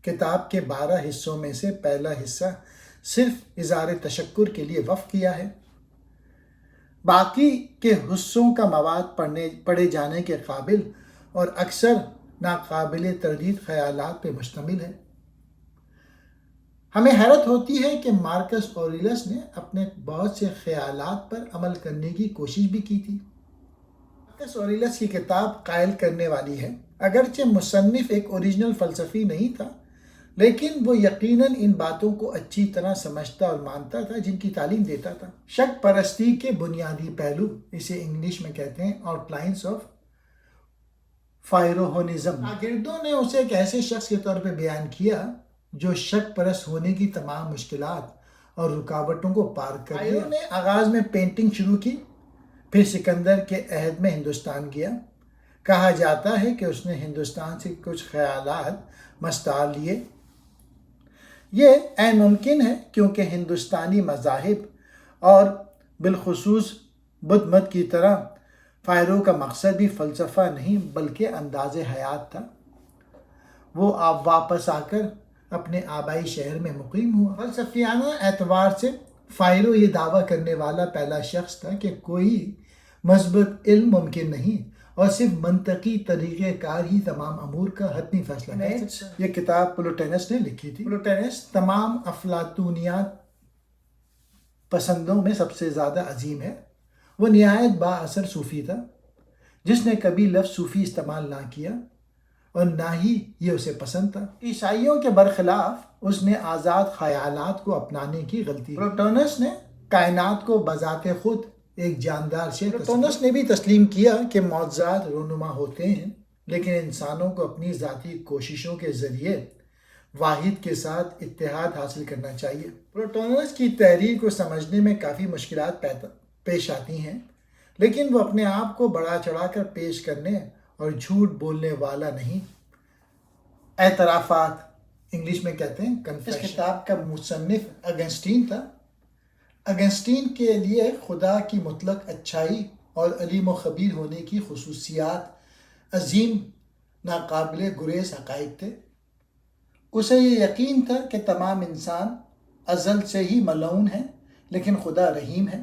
کتاب کے 12 حصوں میں سے پہلا حصہ صرف اظہار تشکر کے لیے وقف کیا ہے. باقی کے حصوں کا مواد پڑھے جانے کے قابل اور اکثر ناقابل تردید خیالات پہ مشتمل ہے. ہمیں حیرت ہوتی ہے کہ مارکس اوریلس نے اپنے بہت سے خیالات پر عمل کرنے کی کوشش بھی کی تھی. مارکس اوریلس کی کتاب قائل کرنے والی ہے. اگرچہ مصنف ایک اوریجنل فلسفی نہیں تھا لیکن وہ یقیناً ان باتوں کو اچھی طرح سمجھتا اور مانتا تھا جن کی تعلیم دیتا تھا. شک پرستی کے بنیادی پہلو، اسے انگلش میں کہتے ہیں آؤٹ لائنز آف فائروہونزم. شاگردوں نے اسے ایک ایسے شخص کے طور پہ بیان کیا جو شک پرست ہونے کی تمام مشکلات اور رکاوٹوں کو پار کر گیا. فائرو نے آغاز میں پینٹنگ شروع کی، پھر سکندر کے عہد میں ہندوستان گیا. کہا جاتا ہے کہ اس نے ہندوستان سے کچھ خیالات مستعار لیے. یہ عین ممکن ہے کیونکہ ہندوستانی مذاہب اور بالخصوص بدھ مت کی طرح فائرو کا مقصد بھی فلسفہ نہیں بلکہ انداز حیات تھا. وہ آپ واپس آ کر اپنے آبائی شہر میں مقیم ہوا. فلسفیانہ اعتبار سے فائرو یہ دعویٰ کرنے والا پہلا شخص تھا کہ کوئی مثبت علم ممکن نہیں اور صرف منطقی طریقہ کار ہی تمام امور کا حتمی فیصلہ کر سکتا ہے. یہ کتاب پلوٹینس نے لکھی تھی. پلوٹینس تمام افلاطونیات پسندوں میں سب سے زیادہ عظیم ہے. وہ نہایت با اثر صوفی تھا جس نے کبھی لفظ صوفی استعمال نہ کیا اور نہ ہی یہ اسے پسند تھا. عیسائیوں کے برخلاف اس نے آزاد خیالات کو اپنانے کی غلطی. پلوٹینس نے کائنات کو بذات خود ایک جاندار شے. پلوٹینس نے بھی تسلیم کیا کہ معجزات رونما ہوتے ہیں لیکن انسانوں کو اپنی ذاتی کوششوں کے ذریعے واحد کے ساتھ اتحاد حاصل کرنا چاہیے. پلوٹینس کی تحریر کو سمجھنے میں کافی مشکلات پیش آتی ہیں لیکن وہ اپنے آپ کو بڑا چڑھا کر پیش کرنے اور جھوٹ بولنے والا نہیں. اعترافات انگلش میں کہتے ہیں کنفیشن. اس کتاب کا مصنف اگسٹین تھا. اگسٹین کے لیے خدا کی مطلق اچھائی اور علیم و خبیر ہونے کی خصوصیات عظیم ناقابل گریز حقائق تھے. اسے یہ یقین تھا کہ تمام انسان ازل سے ہی ملعون ہیں لیکن خدا رحیم ہے.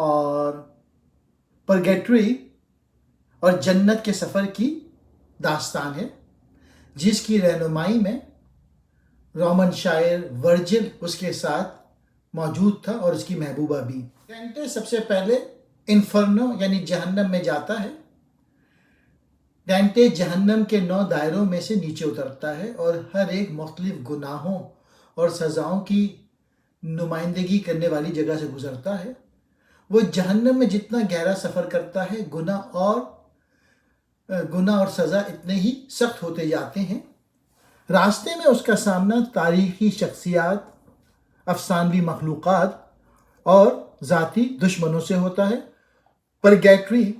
اور پرگیٹری اور جنت کے سفر کی داستان ہے، جس کی رہنمائی میں رومن شاعر ورجل اس کے ساتھ موجود تھا اور اس کی محبوبہ بھی۔ ڈینٹے سب سے پہلے انفرنو یعنی جہنم میں جاتا ہے۔ ڈینٹے جہنم کے 9 دائروں میں سے نیچے اترتا ہے اور ہر ایک مختلف گناہوں اور سزاؤں کی نمائندگی کرنے والی جگہ سے گزرتا ہے۔ وہ جہنم میں جتنا گہرا سفر کرتا ہے، گناہ اور سزا اتنے ہی سخت ہوتے جاتے ہیں۔ راستے میں اس کا سامنا تاریخی شخصیات، افسانوی مخلوقات اور ذاتی دشمنوں سے ہوتا ہے۔ پرگیٹری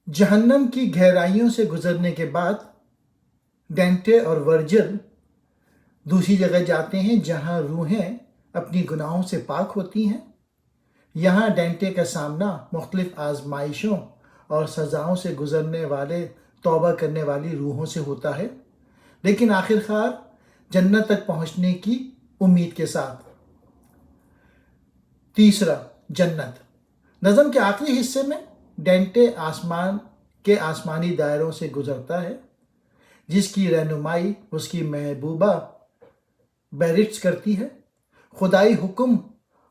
جہنم کی گہرائیوں سے گزرنے کے بعد ڈینٹے اور ورجل دوسری جگہ جاتے ہیں جہاں روحیں اپنی گناہوں سے پاک ہوتی ہیں۔ یہاں ڈینٹے کا سامنا مختلف آزمائشوں اور سزاؤں سے گزرنے والے توبہ کرنے والی روحوں سے ہوتا ہے، لیکن آخر کار جنت تک پہنچنے کی امید کے ساتھ۔ تیسرا، جنت۔ نظم کے آخری حصے میں ڈینٹے آسمان کے آسمانی دائروں سے گزرتا ہے، جس کی رہنمائی اس کی محبوبہ بیرٹس کرتی ہے۔ خدائی حکم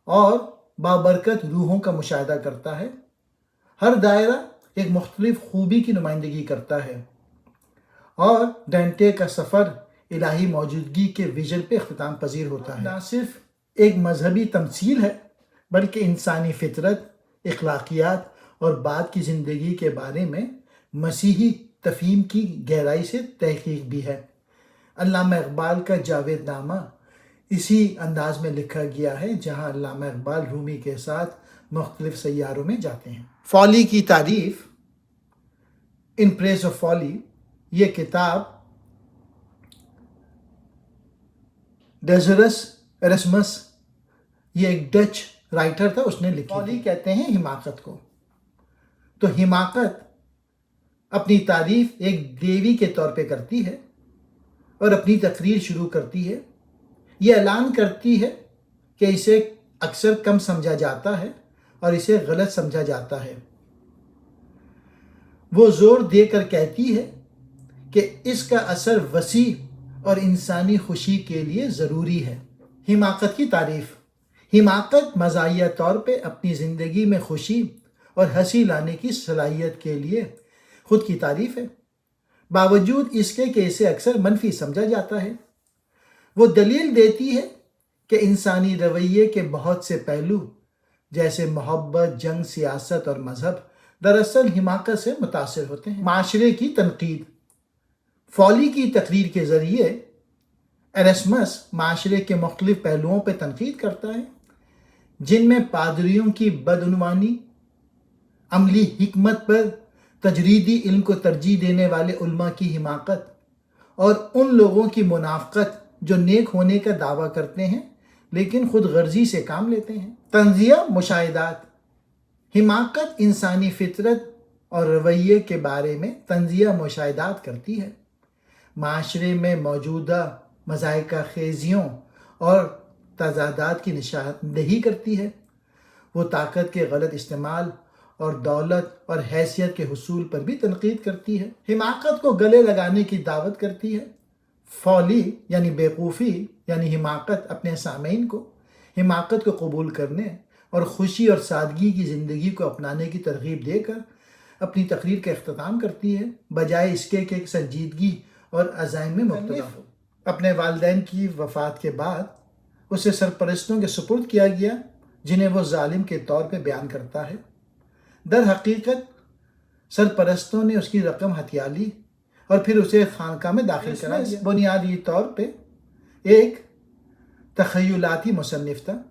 اور بابرکت روحوں کا مشاہدہ کرتا ہے۔ ہر دائرہ ایک مختلف خوبی کی نمائندگی کرتا ہے اور ڈینٹے کا سفر الہی موجودگی کے ویژن پہ اختتام پذیر ہوتا ہے۔ نہ صرف ایک مذہبی تمثیل ہے، بلکہ انسانی فطرت، اخلاقیات اور بعد کی زندگی کے بارے میں مسیحی تفہیم کی گہرائی سے تحقیق بھی ہے۔ علامہ اقبال کا جاوید نامہ اسی انداز میں لکھا گیا ہے، جہاں علامہ اقبال رومی کے ساتھ مختلف سیاروں میں جاتے ہیں۔ فولی کی تعریف، ان پریز آف فولی، یہ کتاب ڈیزرس ایرسمس، یہ ایک ڈچ رائٹر تھا، اس نے لکھی۔ فولی کہتے ہیں حماقت کو۔ تو حماقت اپنی تعریف ایک دیوی کے طور پہ کرتی ہے اور اپنی تقریر شروع کرتی ہے۔ یہ اعلان کرتی ہے کہ اسے اکثر کم سمجھا جاتا ہے اور اسے غلط سمجھا جاتا ہے۔ وہ زور دے کر کہتی ہے کہ اس کا اثر وسیع اور انسانی خوشی کے لیے ضروری ہے۔ حماقت کی تعریف، حماقت مزاحیہ طور پہ اپنی زندگی میں خوشی اور ہنسی لانے کی صلاحیت کے لیے خود کی تعریف ہے، باوجود اس کے کہ اسے اکثر منفی سمجھا جاتا ہے۔ وہ دلیل دیتی ہے کہ انسانی رویے کے بہت سے پہلو جیسے محبت، جنگ، سیاست اور مذہب دراصل حماقت سے متاثر ہوتے ہیں۔ معاشرے کی تنقید، فولی کی تقریر کے ذریعے ایرسمس معاشرے کے مختلف پہلوؤں پہ تنقید کرتا ہے، جن میں پادریوں کی بدعنوانی، عملی حکمت پر تجریدی علم کو ترجیح دینے والے علماء کی حماقت اور ان لوگوں کی منافقت جو نیک ہونے کا دعویٰ کرتے ہیں لیکن خود غرضی سے کام لیتے ہیں۔ تنزیہ مشاہدات، حماقت انسانی فطرت اور رویے کے بارے میں تنزیہ مشاہدات کرتی ہے، معاشرے میں موجودہ مضحکہ خیزیوں اور تضادات کی نشاندہی کرتی ہے۔ وہ طاقت کے غلط استعمال اور دولت اور حیثیت کے حصول پر بھی تنقید کرتی ہے، حماقت کو گلے لگانے کی دعوت کرتی ہے۔ فولی یعنی بیوقوفی یعنی حماقت اپنے سامعین کو حماقت کو قبول کرنے اور خوشی اور سادگی کی زندگی کو اپنانے کی ترغیب دے کر اپنی تقریر کا اختتام کرتی ہے، بجائے اس کے کہ سنجیدگی اور عزائم میں مبتلا ہو۔ اپنے والدین کی وفات کے بعد اسے سرپرستوں کے سپرد کیا گیا، جنہیں وہ ظالم کے طور پہ بیان کرتا ہے۔ در حقیقت سرپرستوں نے اس کی رقم ہتھیا لی اور پھر اسے خانقاہ میں داخل کرا دیا۔ بنیادی طور پہ ایک تخیلاتی مصنف تھا،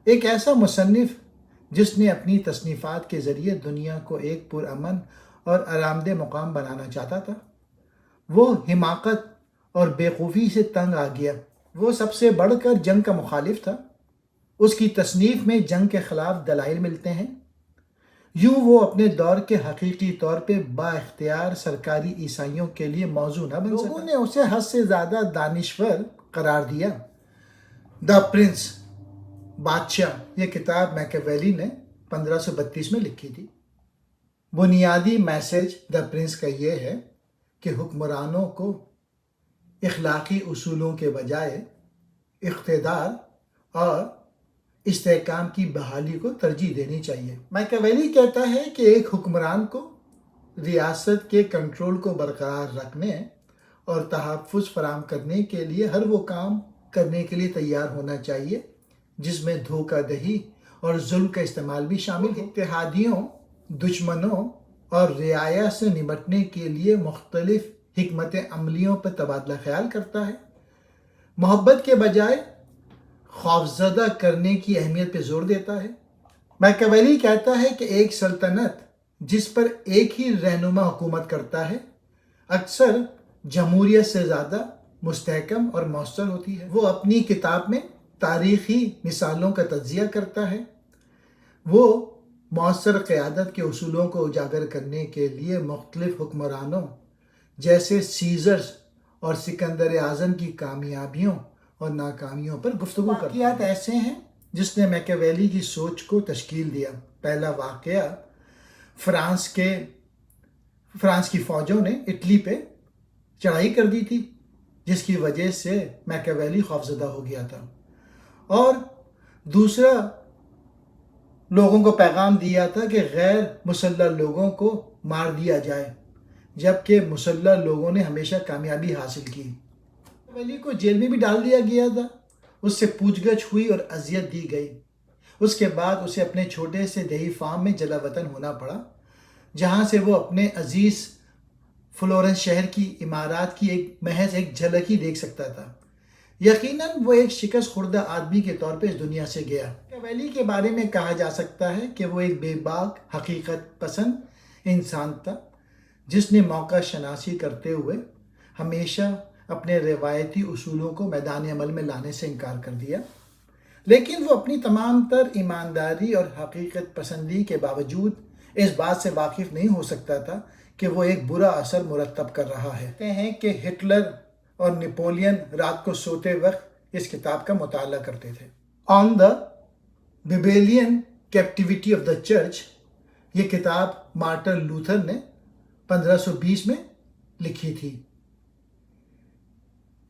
ایک ایسا مصنف جس نے اپنی تصنیفات کے ذریعے دنیا کو ایک پرامن اور آرام دہ مقام بنانا چاہتا تھا۔ وہ حماقت اور بیوقوفی سے تنگ آ گیا۔ وہ سب سے بڑھ کر جنگ کا مخالف تھا۔ اس کی تصنیف میں جنگ کے خلاف دلائل ملتے ہیں۔ یوں وہ اپنے دور کے حقیقی طور پہ با اختیار سرکاری عیسائیوں کے لیے موضوع نہ بن سکا۔ لوگوں نے اسے حد سے زیادہ دانشور قرار دیا۔ دا پرنس، بادشاہ، یہ کتاب میکیاویلی نے 1532 میں لکھی تھی۔ بنیادی میسج دا پرنس کا یہ ہے کہ حکمرانوں کو اخلاقی اصولوں کے بجائے اقتدار اور استحکام کی بحالی کو ترجیح دینی چاہیے۔ میکیاویلی کہتا ہے کہ ایک حکمران کو ریاست کے کنٹرول کو برقرار رکھنے اور تحفظ فراہم کرنے کے لیے ہر وہ کام کرنے کے لیے تیار ہونا چاہیے جس میں دھوکہ دہی اور ظلم کا استعمال بھی شامل ہے۔ اتحادیوں، دشمنوں اور رعایا سے نمٹنے کے لیے مختلف حکمت عملیوں پر تبادلہ خیال کرتا ہے، محبت کے بجائے خوفزدہ کرنے کی اہمیت پہ زور دیتا ہے۔ میکیاویلی کہتا ہے کہ ایک سلطنت جس پر ایک ہی رہنما حکومت کرتا ہے اکثر جمہوریت سے زیادہ مستحکم اور مؤثر ہوتی ہے۔ وہ اپنی کتاب میں تاریخی مثالوں کا تجزیہ کرتا ہے۔ وہ مؤثر قیادت کے اصولوں کو اجاگر کرنے کے لیے مختلف حکمرانوں جیسے سیزرز اور سکندر اعظم کی کامیابیوں اور ناکامیوں پر گفتگو کرتا ہے۔ واقعات ایسے ہیں جس نے میکیاویلی کی سوچ کو تشکیل دیا۔ پہلا واقعہ فرانس کی فوجوں نے اٹلی پہ چڑھائی کر دی تھی جس کی وجہ سے میکیاویلی خوفزدہ ہو گیا تھا، اور دوسرا لوگوں کو پیغام دیا تھا کہ غیر مسلح لوگوں کو مار دیا جائے، جبکہ مسلح لوگوں نے ہمیشہ کامیابی حاصل کی۔ میکیاویلی کو جیل میں بھی ڈال دیا گیا تھا، اس سے پوچھ گچھ ہوئی اور اذیت دی گئی۔ اس کے بعد اسے اپنے چھوٹے سے دیہی فارم میں جلا وطن ہونا پڑا، جہاں سے وہ اپنے عزیز فلورنس شہر کی عمارات کی محض ایک جھلک ہی دیکھ سکتا تھا۔ یقیناً وہ ایک شکست خوردہ آدمی کے طور پہ اس دنیا سے گیا۔ میکیاویلی کے بارے میں کہا جا سکتا ہے کہ وہ ایک بے باک حقیقت پسند انسان تھا جس نے موقع شناسی کرتے ہوئے ہمیشہ اپنے روایتی اصولوں کو میدان عمل میں لانے سے انکار کر دیا، لیکن وہ اپنی تمام تر ایمانداری اور حقیقت پسندی کے باوجود اس بات سے واقف نہیں ہو سکتا تھا کہ وہ ایک برا اثر مرتب کر رہا ہے۔ کہتے ہیں کہ ہٹلر اور نیپولین رات کو سوتے وقت اس کتاب کا مطالعہ کرتے تھے۔ آن دا بیبیلین کیپٹیوٹی آف دا چرچ، یہ کتاب مارٹن لوتھر نے 1520 میں لکھی تھی۔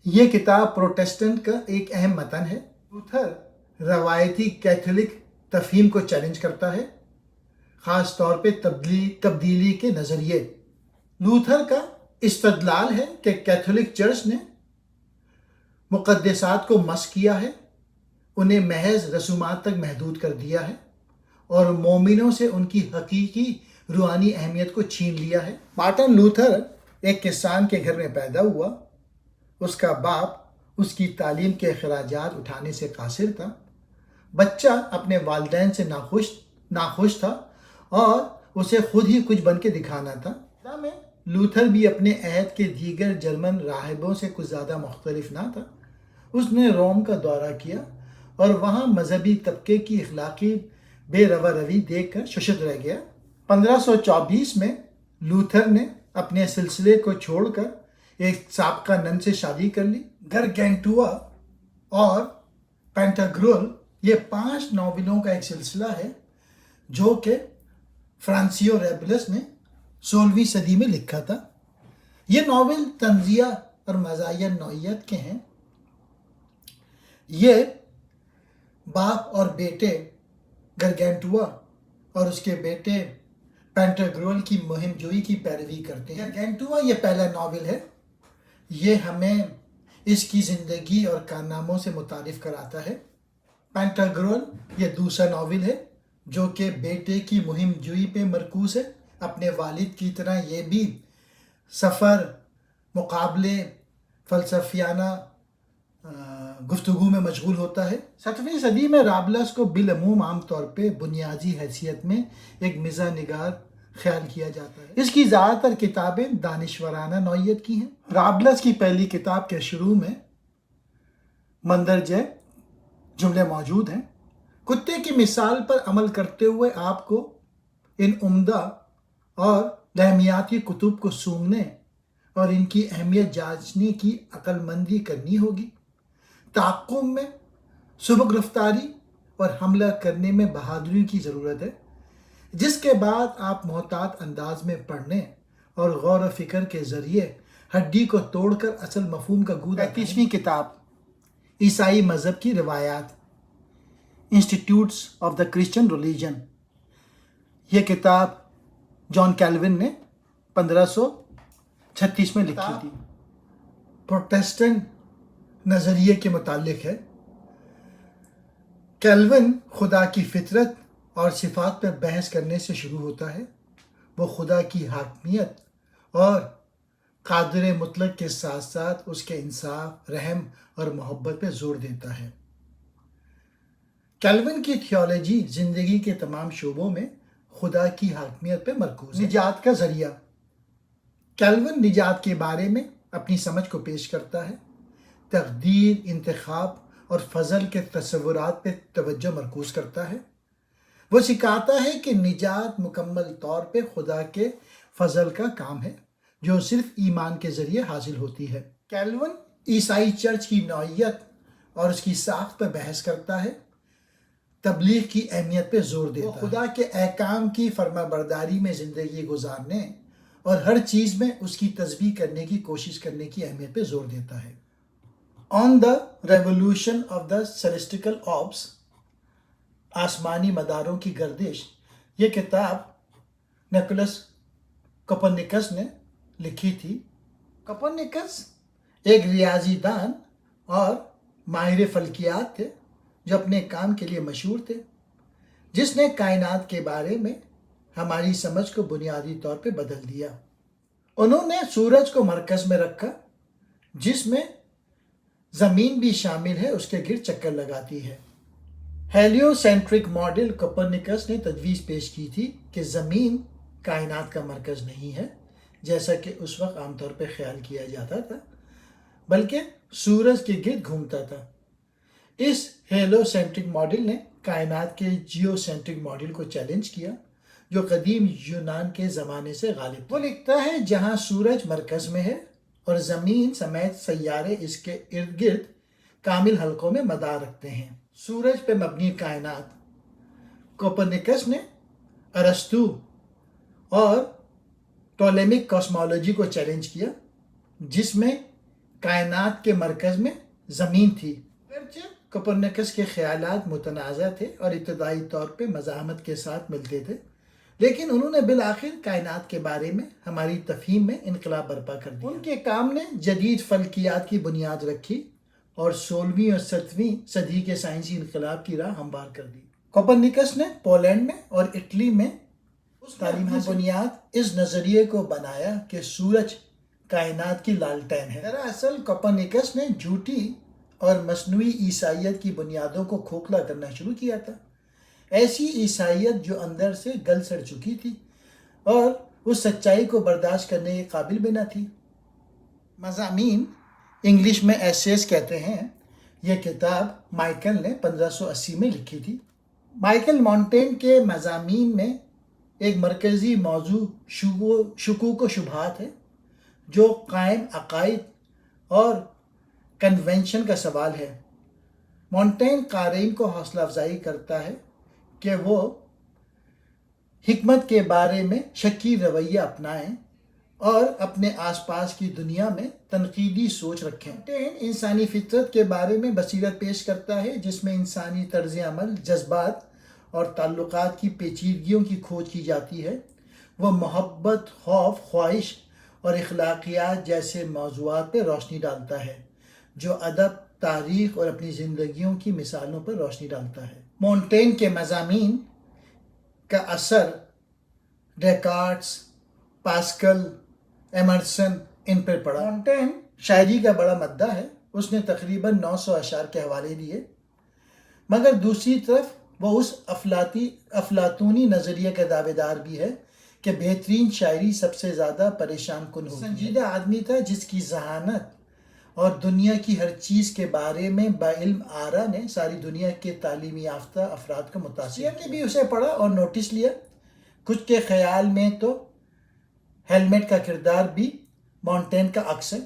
یہ کتاب پروٹسٹنٹ کا ایک اہم متن ہے۔ لوتھر روایتی کیتھولک تفہیم کو چیلنج کرتا ہے، خاص طور پہ تبدیلی کے نظریے۔ لوتھر کا استدلال ہے کہ کیتھولک چرچ نے مقدسات کو مسخ کیا ہے، انہیں محض رسومات تک محدود کر دیا ہے اور مومنوں سے ان کی حقیقی روحانی اہمیت کو چھین لیا ہے۔ مارٹن لوتھر ایک کسان کے گھر میں پیدا ہوا۔ اس کا باپ اس کی تعلیم کے اخراجات اٹھانے سے قاصر تھا۔ بچہ اپنے والدین سے ناخوش تھا اور اسے خود ہی کچھ بن کے دکھانا تھا۔ میں لوتھر بھی اپنے عہد کے دیگر جرمن راہبوں سے کچھ زیادہ مختلف نہ تھا۔ اس نے روم کا دورہ کیا اور وہاں مذہبی طبقے کی اخلاقی بے روی دیکھ کر ششد رہ گیا۔ 1524 میں لوتھر نے اپنے سلسلے کو چھوڑ کر ایک سابقہ نن سے شادی کر لی۔ گرگینٹوا اور پینٹاگرول یہ 5 ناولوں کا ایک سلسلہ ہے جو کہ فرانسیو ریبلس نے 16ویں صدی میں لکھا تھا۔ یہ ناول طنزیہ اور مزاحیہ نوعیت کے ہیں۔ یہ باپ اور بیٹے گرگینٹوا اور اس کے بیٹے پینٹاگرول کی مہم جوئی کی پیروی کرتے ہیں۔ گرگینٹوا یہ پہلا ناول ہے۔ یہ ہمیں اس کی زندگی اور کارناموں سے متعارف کراتا ہے۔ پینٹاگرول یہ دوسرا ناول ہے جو کہ بیٹے کی مہم جوئی پہ مرکوز ہے۔ اپنے والد کی طرح یہ بھی سفر، مقابلے، فلسفیانہ گفتگو میں مشغول ہوتا ہے۔ 7ویں صدی میں رابلس کو بالعموم عام طور پہ بنیادی حیثیت میں ایک مزاح نگار خیال کیا جاتا ہے۔ اس کی زیادہ تر کتابیں دانشورانہ نوعیت کی ہیں۔ رابلس کی پہلی کتاب کے شروع میں مندرجہ جملے موجود ہیں۔ کتے کی مثال پر عمل کرتے ہوئے آپ کو ان عمدہ اور لحمیاتی کتب کو سونگھنے اور ان کی اہمیت جانچنے کی عقل مندی کرنی ہوگی۔ تعاقب میں سبک رفتاری اور حملہ کرنے میں بہادری کی ضرورت ہے۔ جس کے بعد آپ محتاط انداز میں پڑھنے اور غور و فکر کے ذریعے ہڈی کو توڑ کر اصل مفہوم کا گود 35ویں کتاب عیسائی مذہب کی روایات institutes of the Christian religion. یہ کتاب جان کیلون نے 1536 میں لکھی تھی. پروٹیسٹنٹ نظریے کے متعلق ہے. کیلون خدا کی فطرت اور صفات پر بحث کرنے سے شروع ہوتا ہے. وہ خدا کی حاکمیت اور قادر مطلق کے ساتھ ساتھ اس کے انصاف، رحم اور محبت پہ زور دیتا ہے. کیلون کی تھیولوجی زندگی کے تمام شعبوں میں خدا کی حاکمیت پہ مرکوز ہے. نجات کا ذریعہ. کیلون نجات کے بارے میں اپنی سمجھ کو پیش کرتا ہے. تقدیر، انتخاب اور فضل کے تصورات پہ توجہ مرکوز کرتا ہے. وہ سکھاتا ہے کہ نجات مکمل طور پہ خدا کے فضل کا کام ہے جو صرف ایمان کے ذریعے حاصل ہوتی ہے. کیلون عیسائی چرچ کی نوعیت اور اس کی ساخت پہ بحث کرتا ہے. تبلیغ کی اہمیت پہ زور دیتا ہے. وہ خدا کے احکام کی فرما برداری میں زندگی گزارنے اور ہر چیز میں اس کی تسبیح کرنے کی کوشش کرنے کی اہمیت پہ زور دیتا ہے. آن دا ریولوشن آف دا سیلسٹیکل آربس، آسمانی مداروں کی گردش، یہ کتاب نیکولس کوپرنیکس نے لکھی تھی. کوپرنیکس ایک ریاضی دان اور ماہر فلکیات تھے جو اپنے کام کے لیے مشہور تھے، جس نے کائنات کے بارے میں ہماری سمجھ کو بنیادی طور پہ بدل دیا. انہوں نے سورج کو مرکز میں رکھا جس میں زمین بھی شامل ہے، اس کے گرد چکر لگاتی ہے. ہیلیو سینٹرک ماڈل کوپرنیکس نے تجویز پیش کی تھی کہ زمین کائنات کا مرکز نہیں ہے جیسا کہ اس وقت عام طور پہ خیال کیا جاتا تھا، بلکہ سورج کے گرد گھومتا تھا. اس ہیلو سینٹرک ماڈل نے کائنات کے جیو سینٹرک ماڈل کو چیلنج کیا جو قدیم یونان کے زمانے سے غالب تھا. وہ لکھتا ہے جہاں سورج مرکز میں ہے اور زمین سمیت سیارے اس کے ارد گرد کامل حلقوں میں مدار رکھتے ہیں. سورج پہ مبنی کائنات. کوپرنیکس نے ارسطو اور ٹولیمک کاسمولوجی کو چیلنج کیا جس میں کائنات کے مرکز میں زمین تھی. اگرچہ کوپرنیکس کے خیالات متنازع تھے اور ابتدائی طور پہ مزاحمت کے ساتھ ملتے تھے، لیکن انہوں نے بالآخر کائنات کے بارے میں ہماری تفہیم میں انقلاب برپا کر دیا. ان کے کام نے جدید فلکیات کی بنیاد رکھی اور 16ویں اور 17ویں صدی کے سائنسی انقلاب کی راہ ہموار کر دی. کوپرنیکس نے پولینڈ میں اور اٹلی میں اس تعلیمی بنیاد اس نظریے کو بنایا کہ سورج کائنات کی لالٹین ہے. دراصل کوپرنیکس نے جھوٹی اور مصنوعی عیسائیت کی بنیادوں کو کھوکھلا کرنا شروع کیا تھا. ایسی عیسائیت جو اندر سے گل سڑ چکی تھی اور اس سچائی کو برداشت کرنے کے قابل بھی نہ تھی. مضامین انگلش میں ایسیز کہتے ہیں. یہ کتاب مائیکل نے 1580 میں لکھی تھی. مائیکل مونٹین کے مضامین میں ایک مرکزی موضوع شکوک و شبہات ہے جو قائم عقائد اور کنونشن کا سوال ہے. مونٹین قارئین کو حوصلہ افزائی کرتا ہے کہ وہ حکمت کے بارے میں شکی رویہ اپنائیں اور اپنے آس پاس کی دنیا میں تنقیدی سوچ رکھیں. مونٹین انسانی فطرت کے بارے میں بصیرت پیش کرتا ہے جس میں انسانی طرز عمل، جذبات اور تعلقات کی پیچیدگیوں کی کھوج کی جاتی ہے. وہ محبت، خوف، خواہش اور اخلاقیات جیسے موضوعات پہ روشنی ڈالتا ہے جو ادب، تاریخ اور اپنی زندگیوں کی مثالوں پر روشنی ڈالتا ہے. مونٹین کے مضامین کا اثر ڈیکارٹس، پاسکل، ایمرسن ان پر پڑا. مونٹین شاعری کا بڑا مداح ہے. اس نے تقریباً 900 اشعار کے حوالے دیے، مگر دوسری طرف وہ اس افلاطونی نظریے کا دعوے دار بھی ہے کہ بہترین شاعری سب سے زیادہ پریشان کن ہوتی ہے. سنجیدہ آدمی تھا جس کی ذہانت اور دنیا کی ہر چیز کے بارے میں باعلم آرا نے ساری دنیا کے تعلیمی یافتہ افراد کو متاثر کیا. نے بھی اسے پڑھا اور نوٹس لیا. کچھ کے خیال میں تو ہیلمیٹ کا کردار بھی مونٹین کا عکس ہے.